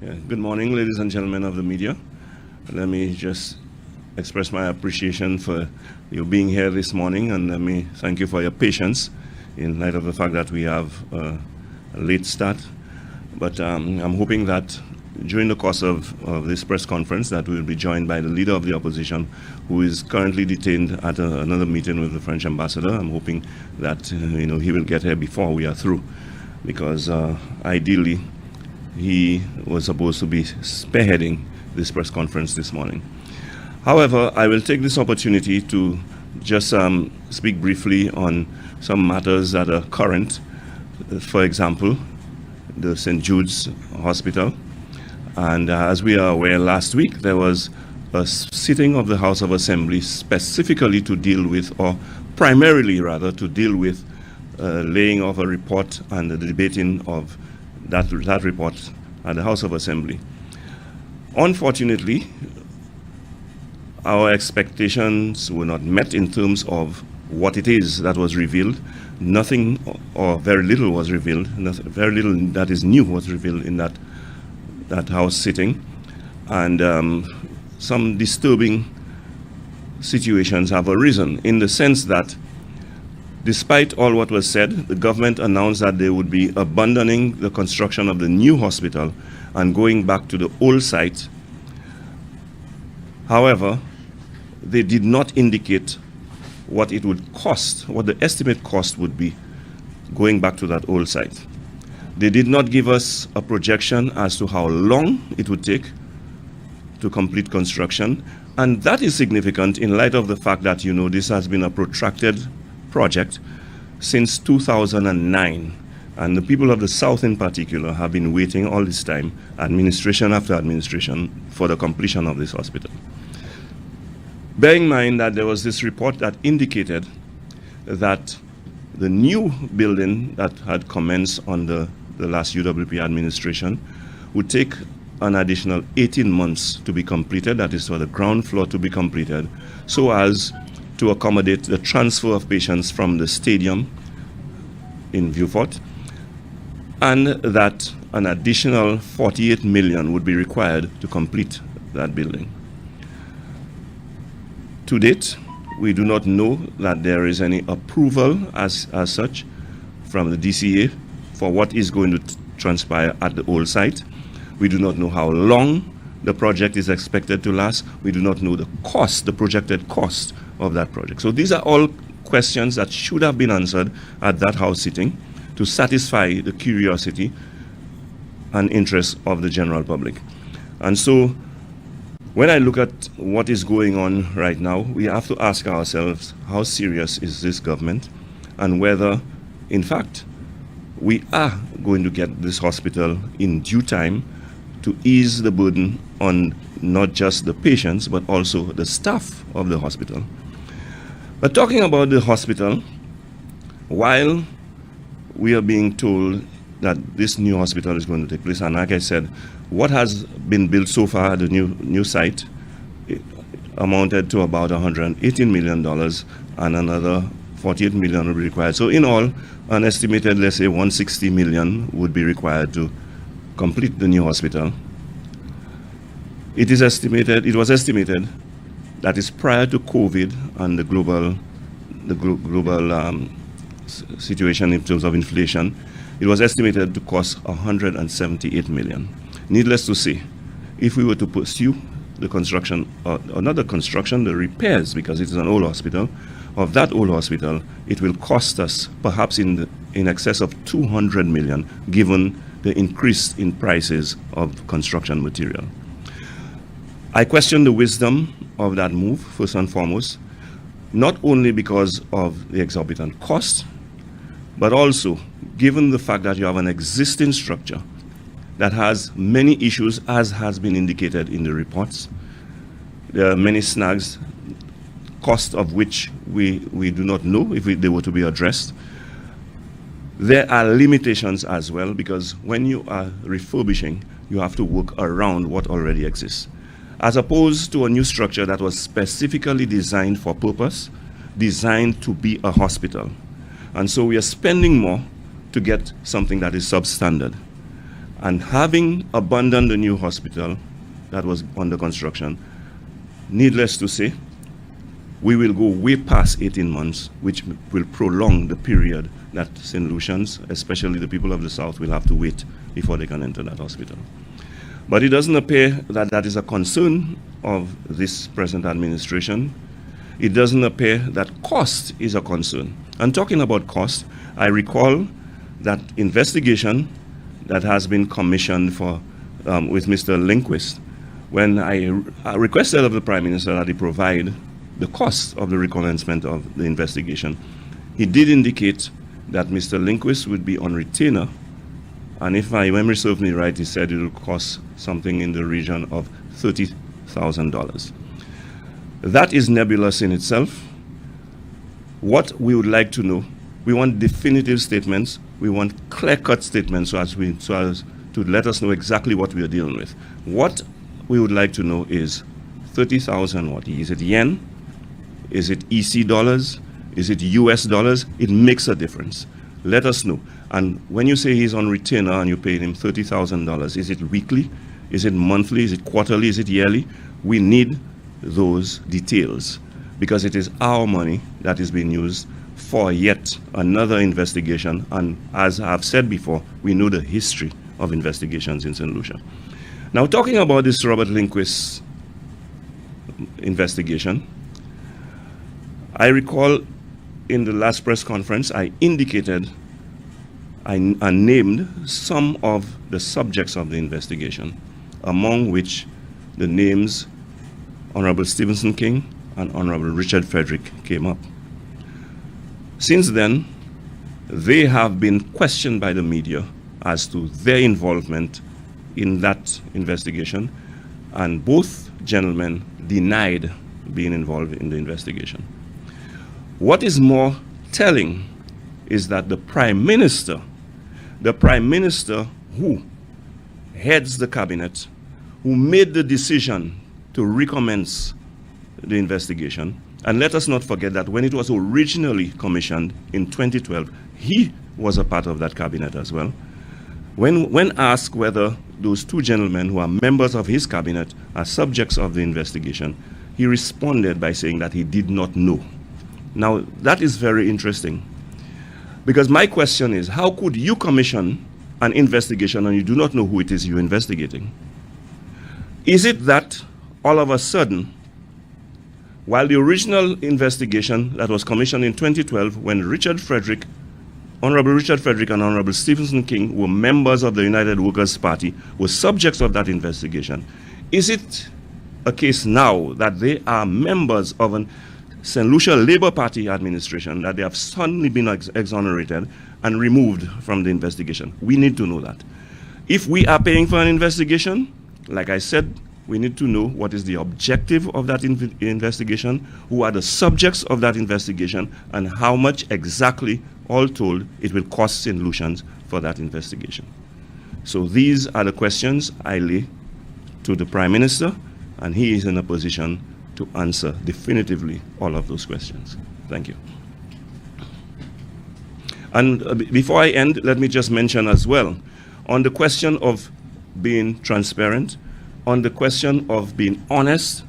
Good morning, ladies and gentlemen of the media. Let me just express my appreciation for you being here this morning, and let me thank you for your patience in light of the fact that we have a late start. But I'm hoping that during the course of this press conference that we'll be joined by the leader of the opposition, who is currently detained at another meeting with the French ambassador. I'm hoping that he will get here before we are through, because ideally he was supposed to be spearheading this press conference this morning. However, I will take this opportunity to just speak briefly on some matters that are current. For example, the St. Jude's Hospital. And as we are aware, last week there was a sitting of the House of Assembly specifically to deal with, or primarily rather, to deal with laying of a report and the debating of that report at the House of Assembly. Unfortunately, our expectations were not met in terms of what it is that was revealed. Nothing or very little was revealed. Very little that is new was revealed in that House sitting. And some disturbing situations have arisen in the sense that despite all what was said, the government announced that they would be abandoning the construction of the new hospital and going back to the old site. However, they did not indicate what it would cost, what the estimate cost would be going back to that old site. They did not give us a projection as to how long it would take to complete construction. And that is significant in light of the fact that, this has been a protracted project since 2009, and the people of the South in particular have been waiting all this time, administration after administration, for the completion of this hospital. Bear in mind that there was this report that indicated that the new building that had commenced under the last UWP administration would take an additional 18 months to be completed, that is for the ground floor to be completed, so as to accommodate the transfer of patients from the stadium in Vieux-Fort, and that an additional 48 million would be required to complete that building. To date, we do not know that there is any approval as such from the DCA for what is going to transpire at the old site. We do not know how long the project is expected to last. We do not know the cost, the projected cost of that project. So these are all questions that should have been answered at that House sitting to satisfy the curiosity and interest of the general public. And so when I look at what is going on right now, we have to ask ourselves, how serious is this government, and whether, in fact, we are going to get this hospital in due time to ease the burden on not just the patients, but also the staff of the hospital. But talking about the hospital, while we are being told that this new hospital is going to take place, and like I said, what has been built so far at the new site amounted to about $118 million, and another 48 million will be required. So in all, an estimated, let's say, 160 million would be required to complete the new hospital. It was estimated that is prior to COVID and the global situation in terms of inflation, it was estimated to cost 178 million. Needless to say, if we were to pursue the construction, or not the construction, the repairs, because it is an old hospital, of that old hospital, it will cost us perhaps in excess of 200 million, given the increase in prices of construction material. I question the wisdom of that move, first and foremost, not only because of the exorbitant cost, but also given the fact that you have an existing structure that has many issues, as has been indicated in the reports. There are many snags, cost of which we do not know if they were to be addressed. There are limitations as well, because when you are refurbishing, you have to work around what already exists, as opposed to a new structure that was specifically designed for purpose, designed to be a hospital. And so we are spending more to get something that is substandard. And having abandoned the new hospital that was under construction, needless to say, we will go way past 18 months, which will prolong the period that St. Lucians, especially the people of the South, will have to wait before they can enter that hospital. But it doesn't appear that that is a concern of this present administration. It doesn't appear that cost is a concern. And talking about cost, I recall that investigation that has been commissioned for with Mr. Lindquist, when I requested of the Prime Minister that he provide the cost of the recommencement of the investigation, he did indicate that Mr. Lindquist would be on retainer, and if my memory serves me right, he said it will cost something in the region of $30,000. That is nebulous in itself. What we would like to know, we want definitive statements, we want clear-cut statements so as to let us know exactly what we are dealing with. What we would like to know is 30,000 what? Is it yen? Is it EC dollars? Is it US dollars? It makes a difference. Let us know. And when you say he's on retainer and you pay him $30,000, is it weekly? Is it monthly? Is it quarterly? Is it yearly? We need those details because it is our money that is being used for yet another investigation. And as I've said before, we know the history of investigations in Saint Lucia. Now, talking about this Robert Lindquist investigation, I recall in the last press conference, I indicated and named some of the subjects of the investigation, among which the names Honorable Stephenson King and Honorable Richard Frederick came up. Since then, they have been questioned by the media as to their involvement in that investigation, and both gentlemen denied being involved in the investigation. What is more telling is that the Prime Minister who heads the cabinet, who made the decision to recommence the investigation, and let us not forget that when it was originally commissioned in 2012, he was a part of that cabinet as well. When asked whether those two gentlemen who are members of his cabinet are subjects of the investigation, he responded by saying that he did not know. Now, that is very interesting, because my question is, how could you commission an investigation and you do not know who it is you're investigating? Is it that all of a sudden, while the original investigation that was commissioned in 2012, when Honorable Richard Frederick and Honorable Stephenson King were members of the United Workers' Party, were subjects of that investigation, is it a case now that they are members of an St. Lucia Labour Party administration, that they have suddenly been exonerated and removed from the investigation? We need to know that. If we are paying for an investigation, like I said, we need to know what is the objective of that investigation, who are the subjects of that investigation, and how much exactly, all told, it will cost St. Lucians for that investigation. So these are the questions I lay to the Prime Minister, and he is in a position to answer definitively all of those questions. Thank you. And before I end, let me just mention as well, on the question of being transparent, on the question of being honest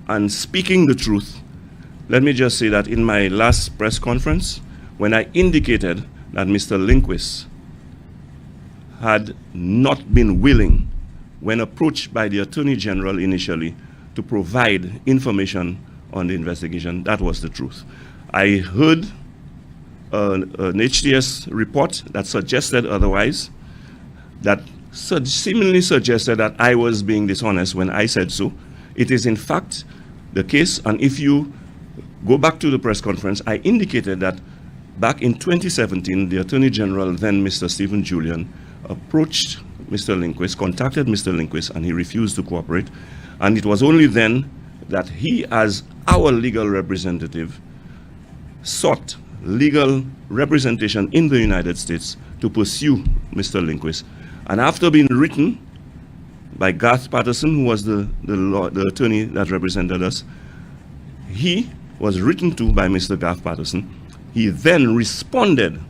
and speaking the truth, let me just say that in my last press conference, when I indicated that Mr. Lindquist had not been willing, when approached by the Attorney General initially, to provide information on the investigation, that was the truth. I heard an HTS report that suggested otherwise, that seemingly suggested that I was being dishonest when I said so. It is in fact the case, and if you go back to the press conference, I indicated that back in 2017, the Attorney General, then Mr. Stephen Julian, approached Mr. Lindquist, contacted Mr. Lindquist, and he refused to cooperate. And it was only then that he, as our legal representative, sought legal representation in the United States to pursue Mr. Lindquist. And after being written by Garth Patterson, who was the attorney that represented us, he was written to by Mr. Garth Patterson. He then responded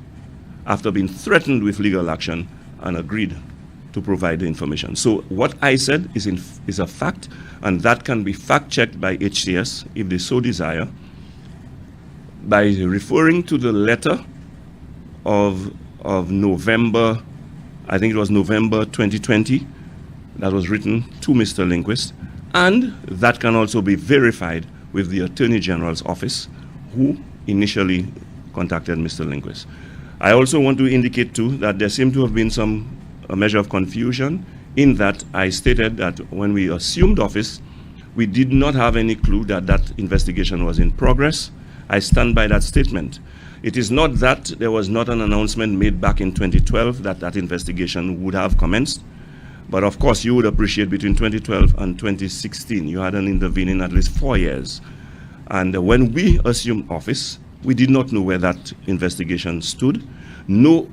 after being threatened with legal action and agreed to provide the information. So what I said is a fact, and that can be fact-checked by HCS if they so desire, by referring to the letter of November, I think it was November 2020, that was written to Mr. Lindquist, and that can also be verified with the Attorney General's office, who initially contacted Mr. Lindquist. I also want to indicate too that there seemed to have been a measure of confusion in that I stated that when we assumed office, we did not have any clue that that investigation was in progress. I stand by that statement. It is not that there was not an announcement made back in 2012 that that investigation would have commenced, but of course you would appreciate between 2012 and 2016, you had an intervening at least 4 years. And when we assumed office, we did not know where that investigation stood. No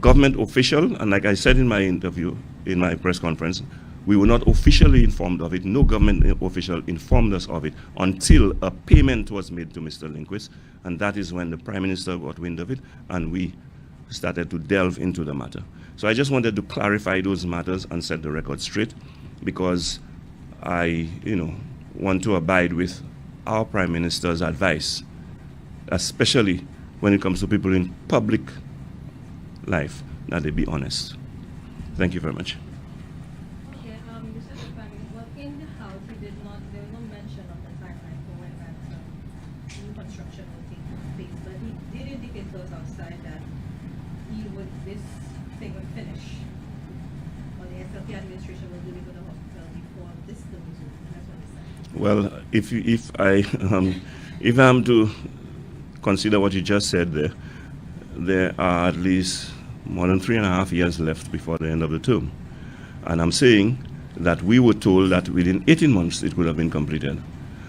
government official, and like I said in my interview, in my press conference, we were not officially informed of it. No government official informed us of it until a payment was made to Mr. Lindquist, and that is when the Prime Minister got wind of it, and we started to delve into the matter. So I just wanted to clarify those matters and set the record straight, because I, want to abide with our Prime Minister's advice, especially when it comes to people in public life, that they be honest. Thank you very much. Okay, you said the Prime Minister, well, in the House, there was no mention of the timeline for when that new construction will take place, but he did indicate to us outside that this thing would finish, or the SLP administration will deliver the hospital before this bill is over. That's what he said. Well, if I'm to consider what you just said there are at least more than 3.5 years left before the end of the term. And I'm saying that we were told that within 18 months it would have been completed.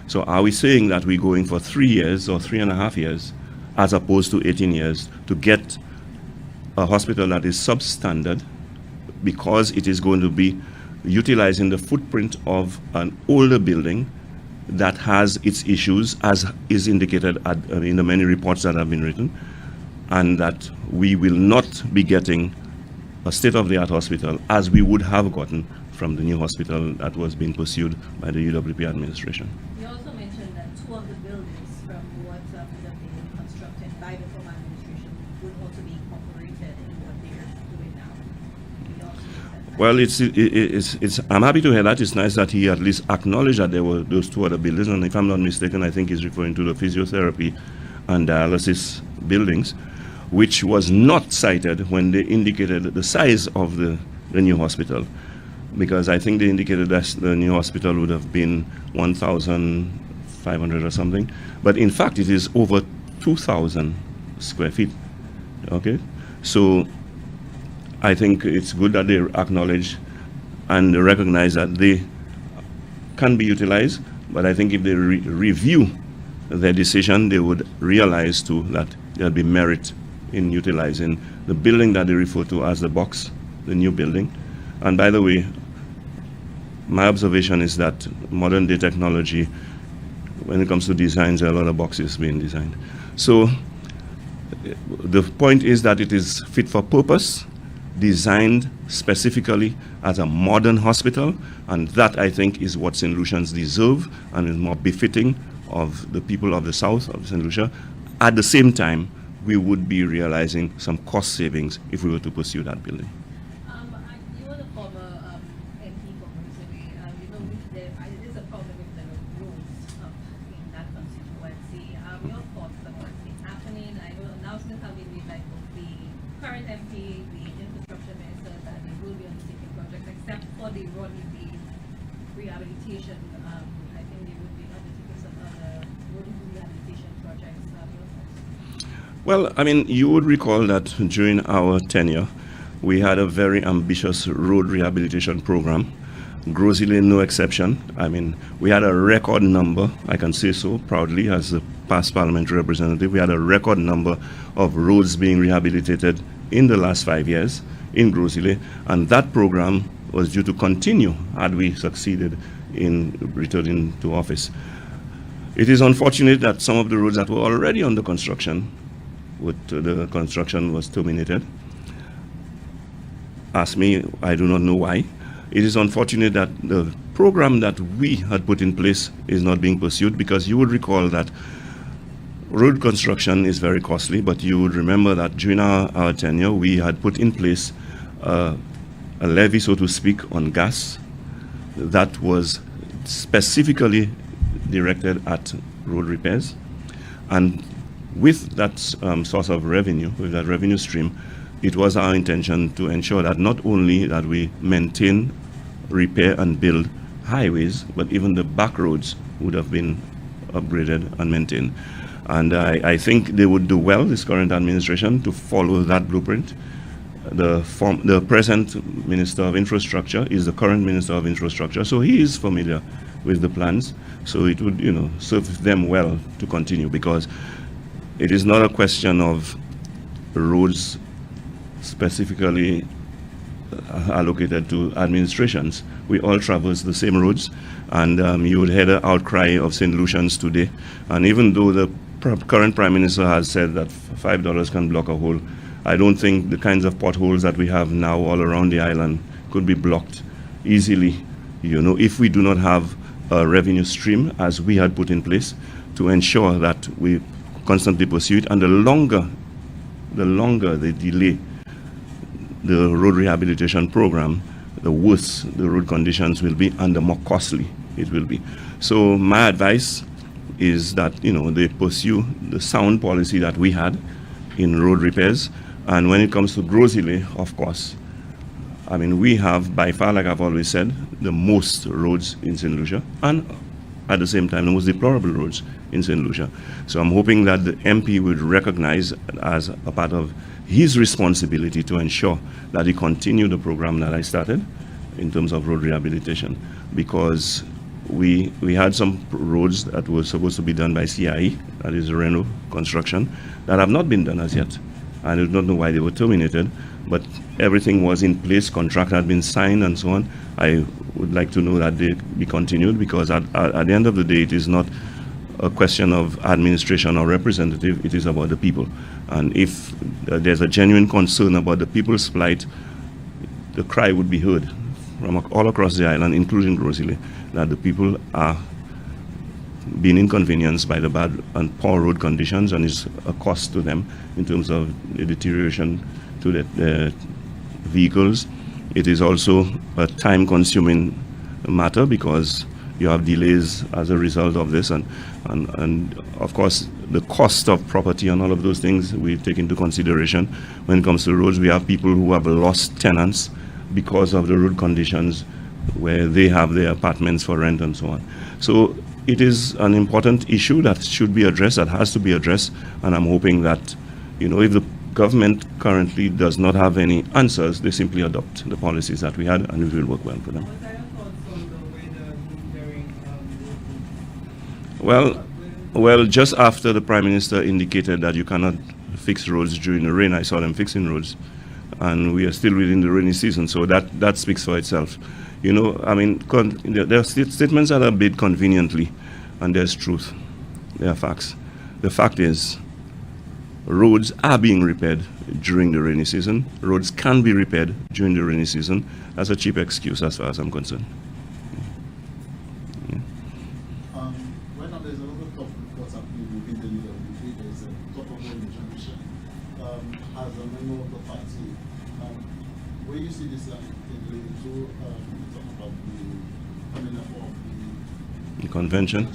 So are we saying that we're going for 3 years or 3.5 years as opposed to 18 years to get a hospital that is substandard, because it is going to be utilizing the footprint of an older building that has its issues, as is indicated in the many reports that have been written, and that we will not be getting a state-of-the-art hospital as we would have gotten from the new hospital that was being pursued by the UWP administration. You also mentioned that 2 of the buildings from what would have been constructed by the former administration would also be incorporated in what they're doing now. You also said that. Well, I'm happy to hear that. It's nice that he at least acknowledged that there were those 2 other buildings, and if I'm not mistaken, I think he's referring to the physiotherapy and dialysis buildings, which was not cited when they indicated the size of the new hospital, because I think they indicated that the new hospital would have been 1,500 or something, but in fact it is over 2,000 square feet. Okay, so I think it's good that they acknowledge and recognize that they can be utilized, but I think if they review their decision, they would realize too that there'll be merit in utilizing the building that they refer to as the box, the new building. And by the way, my observation is that modern day technology, when it comes to designs, there are a lot of boxes being designed. So the point is that it is fit for purpose, designed specifically as a modern hospital, and that I think is what St. Lucians deserve and is more befitting of the people of the south of St. Lucia. At the same time, we would be realizing some cost savings if we were to pursue that building. You were the former MP for Grizzly. There's a problem with the roads up in that constituency. Your thoughts about what's happening? I know announcements have been made by both the current MP, the infrastructure minister, that they will be undertaking projects, except for the road rehabilitation. I think they would be undertaking some other road rehabilitation projects. Well, I mean, you would recall that during our tenure, we had a very ambitious road rehabilitation program. Grosley, no exception. I mean, we had a record number, I can say so proudly as a past parliamentary representative, we had a record number of roads being rehabilitated in the last 5 years in Grosley, and that program was due to continue had we succeeded in returning to office. It is unfortunate that some of the roads that were already under construction, the construction was terminated. Ask me, I do not know why. It is unfortunate that the program that we had put in place is not being pursued, because you would recall that road construction is very costly, but you would remember that during our tenure, we had put in place a levy, so to speak, on gas that was specifically directed at road repairs. And with that source of revenue, with that revenue stream, it was our intention to ensure that not only that we maintain, repair, and build highways, but even the back roads would have been upgraded and maintained. And I think they would do well, this current administration, to follow that blueprint. The present Minister of Infrastructure is the current Minister of Infrastructure, so he is familiar with the plans. So it would, serve them well to continue, because it is not a question of roads specifically allocated to administrations. We all traverse the same roads, and you would hear the outcry of Saint Lucians today. And even though the current Prime Minister has said that $5 can block a hole, I don't think the kinds of potholes that we have now all around the island could be blocked easily, if we do not have a revenue stream as we had put in place to ensure that we constantly pursue it. And the longer they delay the road rehabilitation program, the worse the road conditions will be and the more costly it will be. So my advice is that they pursue the sound policy that we had in road repairs. And when it comes to Grosile, of course, we have by far, like I've always said, the most roads in Saint Lucia, and at the same time the most deplorable roads in Saint Lucia. So I'm hoping that the MP would recognize as a part of his responsibility to ensure that he continue the program that I started in terms of road rehabilitation, because we had some roads that were supposed to be done by CIE, that is Reno Construction, that have not been done as yet. I do not know why they were terminated, but everything was in place, contract had been signed and so on. I would like to know that they be continued, because at the end of the day, it is not a question of administration or representative, it is about the people. And if there's a genuine concern about the people's plight, the cry would be heard from all across the island, including Grosile, that the people are being inconvenienced by the bad and poor road conditions, and is a cost to them in terms of the deterioration to the vehicles. It is also a time-consuming matter, because you have delays as a result of this, and of course the cost of property and all of those things we take into consideration. When it comes to roads, we have people who have lost tenants because of the road conditions, where they have their apartments for rent and so on. So it is an important issue that should be addressed, that has to be addressed, and I'm hoping that, if the government currently does not have any answers, they simply adopt the policies that we had, and it will work well for them. What are your thoughts on the way the hearing Well, just after the Prime Minister indicated that you cannot fix roads during the rain, I saw them fixing roads, and we are still within the rainy season, so that speaks for itself. There are statements that are made conveniently, and there's truth, there are facts. The fact is, roads are being repaired during the rainy season. Roads can be repaired during the rainy season. That's a cheap excuse as far as I'm concerned. Right now there's a lot of talk what's happening within the UWP. There's a talk of injunction. As a member of the party, where you see this into talk about the coming up of The convention?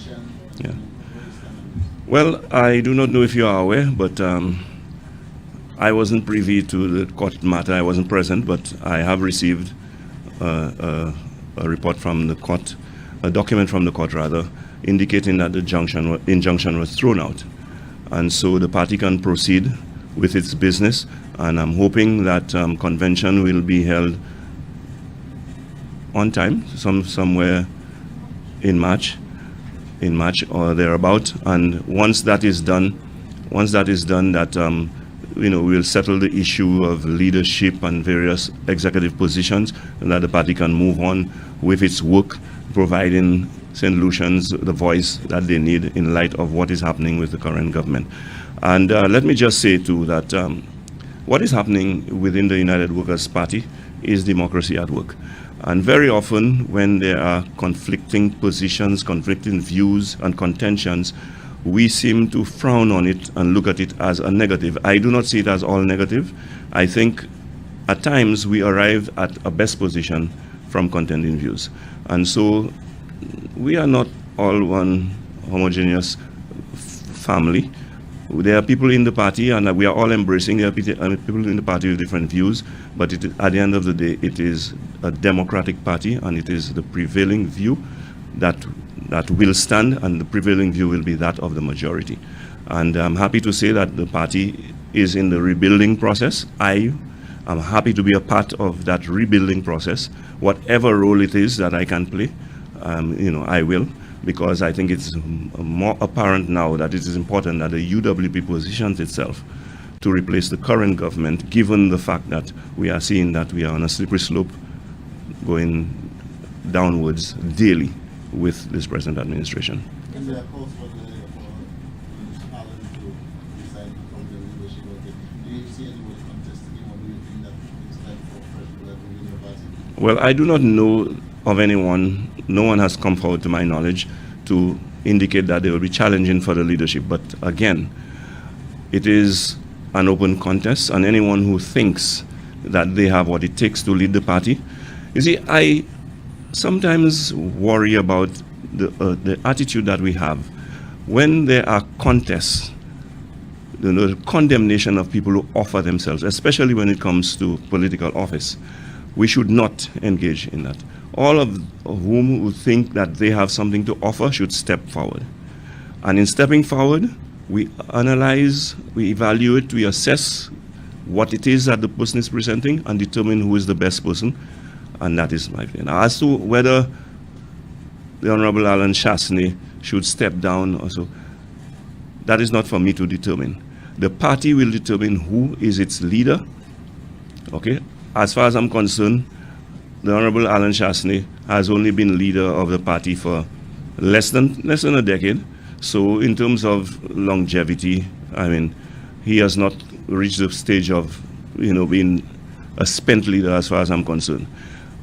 Yeah. Well, I do not know if you are aware, but I wasn't privy to the court matter. I wasn't present, but I have received a report from the court, a document from the court rather, indicating that the injunction was thrown out. And so the party can proceed with its business, and I'm hoping that convention will be held on time, somewhere in March or thereabout. And once that is done, that we'll settle the issue of leadership and various executive positions, and that the party can move on with its work, providing St. Lucians the voice that they need in light of what is happening with the current government. And let me just say too that what is happening within the United Workers' Party is democracy at work. And very often when there are conflicting positions, conflicting views and contentions, we seem to frown on it and look at it as a negative. I do not see it as all negative. I think at times we arrive at a best position from contending views. And so we are not all one homogeneous family. There are people in the party, and we are all embracing. There are people in the party with different views, but at the end of the day, it is a democratic party, and it is the prevailing view that will stand, and the prevailing view will be that of the majority. And I'm happy to say that the party is in the rebuilding process. I am happy to be a part of that rebuilding process. Whatever role it is that I can play, I will, because I think it's more apparent now that it is important that the UWP positions itself to replace the current government, given the fact that we are seeing that we are on a slippery slope going downwards daily with this present administration. And there are calls for Alan to resign from the leadership. Do you see anyone contesting him, or do you think that it's time for fresh blood within the party? Well, I do not know of anyone. No one has come forward to my knowledge to indicate that they will be challenging for the leadership. But again, it is an open contest, and anyone who thinks that they have what it takes to lead the party. You see, I sometimes worry about the attitude that we have when there are contests, the condemnation of people who offer themselves, especially when it comes to political office. We should not engage in that. All of whom who think that they have something to offer should step forward. And in stepping forward, we analyze, we evaluate, we assess what it is that the person is presenting and determine who is the best person. And that is my opinion. Now, as to whether the Honorable Alan Chastanet should step down or so, that is not for me to determine. The party will determine who is its leader. Okay? As far as I'm concerned, the Honorable Alan Chastanet has only been leader of the party for less than a decade. So in terms of longevity, I mean, he has not reached the stage of, being a spent leader as far as I'm concerned.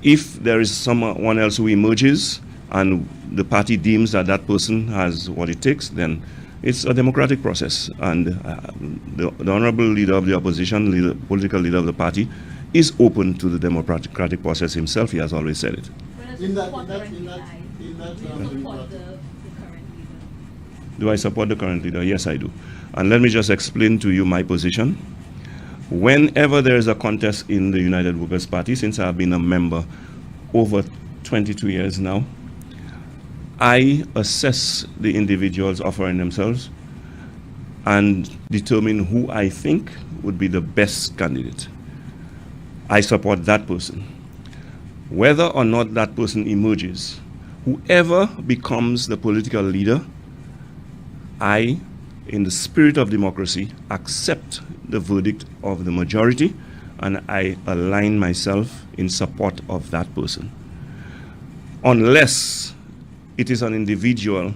If there is someone else who emerges and the party deems that that person has what it takes, then it's a democratic process. And the honorable leader of the opposition, political leader of the party, is open to the democratic process himself. He has always said it. Do I support the current leader? Yes, I do. And let me just explain to you my position. Whenever there is a contest in the United Workers' Party, since I've been a member over 22 years now, I assess the individuals offering themselves and determine who I think would be the best candidate. I support that person. Whether or not that person emerges, whoever becomes the political leader, I, in the spirit of democracy, accept the verdict of the majority, and I align myself in support of that person. Unless it is an individual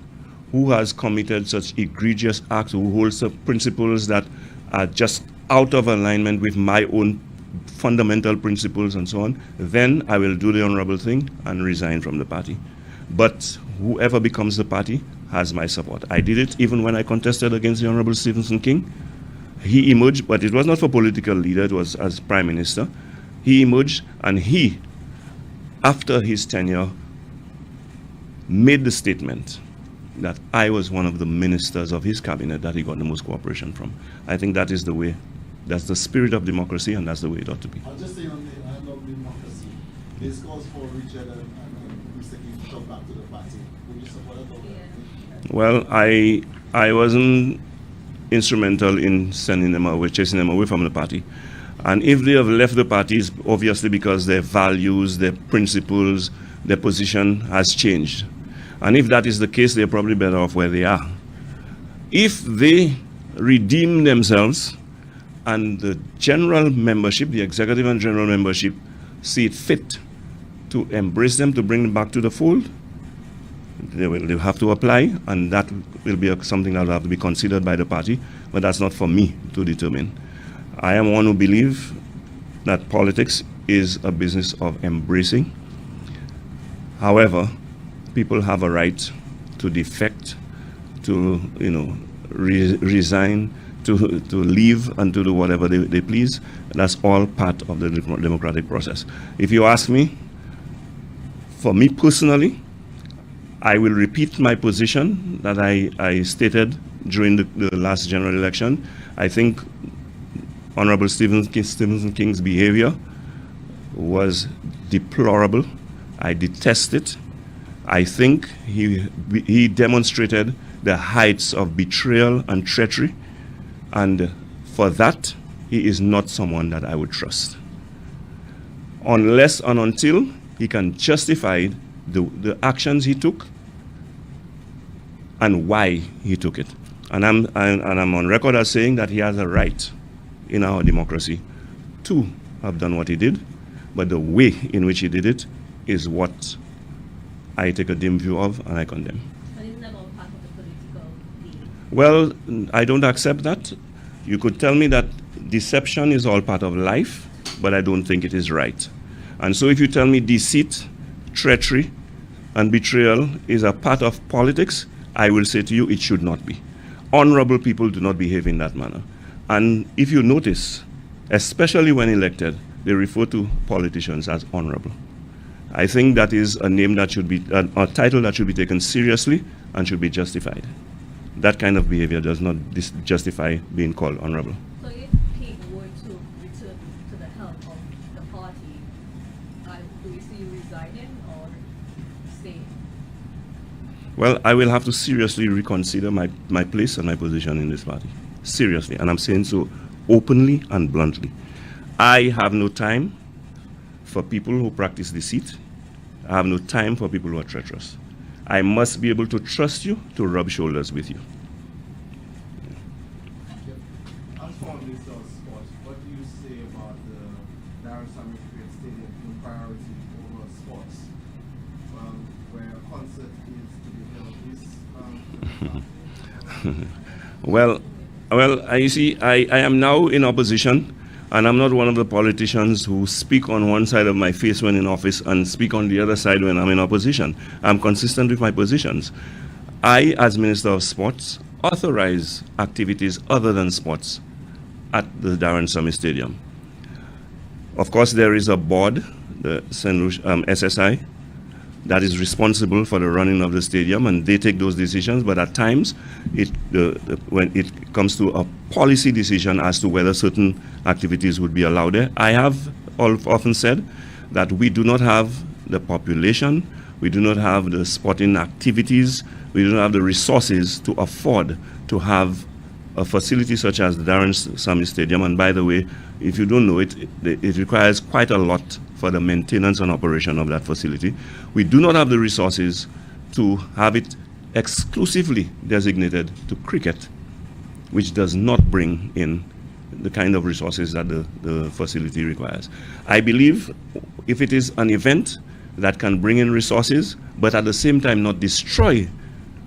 who has committed such egregious acts, who holds the principles that are just out of alignment with my own fundamental principles and so on, then I will do the honorable thing and resign from the party. But whoever becomes the party has my support. I did it even when I contested against the Honorable Stephenson King. He emerged, but it was not for political leader, it was as Prime Minister. He emerged, and he, after his tenure, made the statement that I was one of the ministers of his cabinet that he got the most cooperation from. I think that is the way, that's the spirit of democracy, and that's the way it ought to be. I'll just say on the end of democracy, this calls for Richard and Mr. King to come back to the party. Would you support it? Well, I wasn't instrumental in sending them away, chasing them away from the party. And if they have left the party, it's obviously because their values, their principles, their position has changed. And if that is the case, they're probably better off where they are. If they redeem themselves and the general membership, the executive and general membership, see it fit to embrace them, to bring them back to the fold, they'll have to apply, and that will be something that will have to be considered by the party, but that's not for me to determine. I am one who believes that politics is a business of embracing. However, people have a right to defect, to resign, to leave, and to do whatever they please. That's all part of the democratic process. If you ask me, for me personally, I will repeat my position that I stated during the last general election. I think Honorable Stephen King's behavior was deplorable. I detest it. I think he demonstrated the heights of betrayal and treachery, and for that, he is not someone that I would trust. Unless and until he can justify the actions he took and why he took it. And I'm on record as saying that he has a right in our democracy to have done what he did, but the way in which he did it is what I take a dim view of and I condemn. But isn't that all part of the political deal? Well, I don't accept that. You could tell me that deception is all part of life, but I don't think it is right. And so if you tell me deceit, treachery, and betrayal is a part of politics, I will say to you it should not be. Honorable people do not behave in that manner. And if you notice, especially when elected, they refer to politicians as honorable. I think that is a name that should be, a title that should be taken seriously and should be justified. That kind of behavior does not justify being called honorable. So if King were to return to the helm of the party, do we see you resigning or staying? Well, I will have to seriously reconsider my place and my position in this party. Seriously, and I'm saying so openly and bluntly. I have no time for people who practice deceit. I have no time for people who are treacherous. I must be able to trust you to rub shoulders with you. As for Minister of Sports, what do you say about the Darren Samuel Stadium being priority over sports, where a concert is to be held? Well, you see, I am now in opposition, and I'm not one of the politicians who speak on one side of my face when in office and speak on the other side when I'm in opposition. I'm consistent with my positions. I, as Minister of Sports, authorize activities other than sports at the Darren Summit Stadium. Of course, there is a board, the Saint Lucia, SSI, that is responsible for the running of the stadium, and they take those decisions. But at times, when it comes to a policy decision as to whether certain activities would be allowed there, I have often said that we do not have the population, we do not have the sporting activities, we do not have the resources to afford to have a facility such as the Darren Summit Stadium. And by the way, if you don't know it, it requires quite a lot for the maintenance and operation of that facility. We do not have the resources to have it exclusively designated to cricket, which does not bring in the kind of resources that the facility requires. I believe if it is an event that can bring in resources, but at the same time not destroy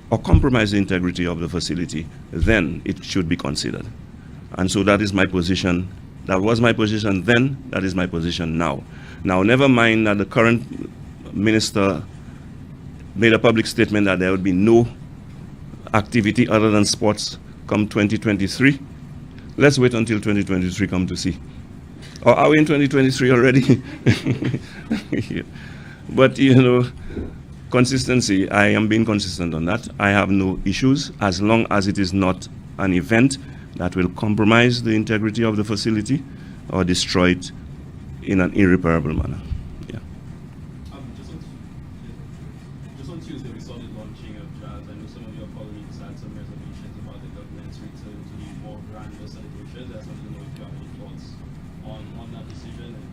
or compromise the integrity of the facility, then it should be considered. And so that is my position. That was my position then, that is my position now. Now, never mind that the current minister made a public statement that there would be no activity other than sports come 2023. Let's wait until 2023 come to see. Or are we in 2023 already? Yeah. But, you know, consistency, I am being consistent on that. I have no issues as long as it is not an event that will compromise the integrity of the facility or destroy it in an irreparable manner. Yeah. Just on Tuesday, we saw the launching of Jazz. I know some of your colleagues had some reservations about the government's return to the more grander celebrations. I just wanted to know if you have any thoughts on that decision and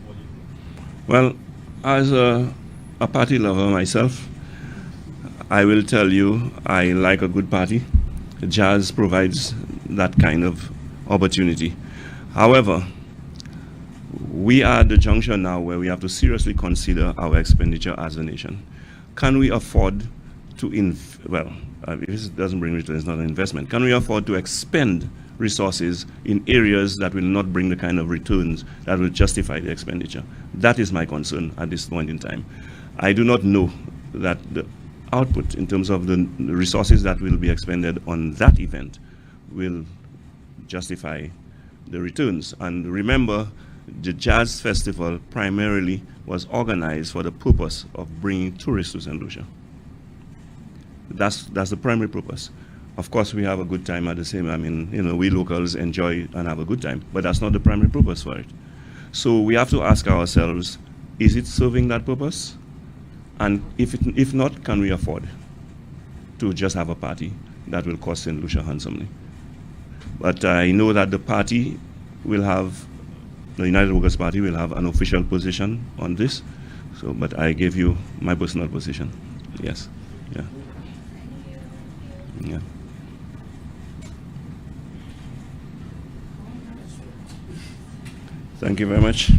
what do you think? Well, as a party lover myself, I will tell you I like a good party. Jazz provides that kind of opportunity. However, we are at the juncture now where we have to seriously consider our expenditure as a nation. Can we afford to, if it doesn't bring return, it's not an investment. Can we afford to expend resources in areas that will not bring the kind of returns that will justify the expenditure. That is my concern at this point in time. I do not know that the output in terms of the resources that will be expended on that event will justify the returns. And remember, the Jazz Festival primarily was organized for the purpose of bringing tourists to Saint Lucia. That's the primary purpose. Of course, we have a good time at the same. I mean, you know, we locals enjoy and have a good time, but that's not the primary purpose for it. So we have to ask ourselves, is it serving that purpose? And if not, can we afford to just have a party that will cost Saint Lucia handsomely? But I know that the party will have, the United Workers' Party will have an official position on this. So, but I gave you my personal position. Yes. Yeah. Yeah. Thank you very much.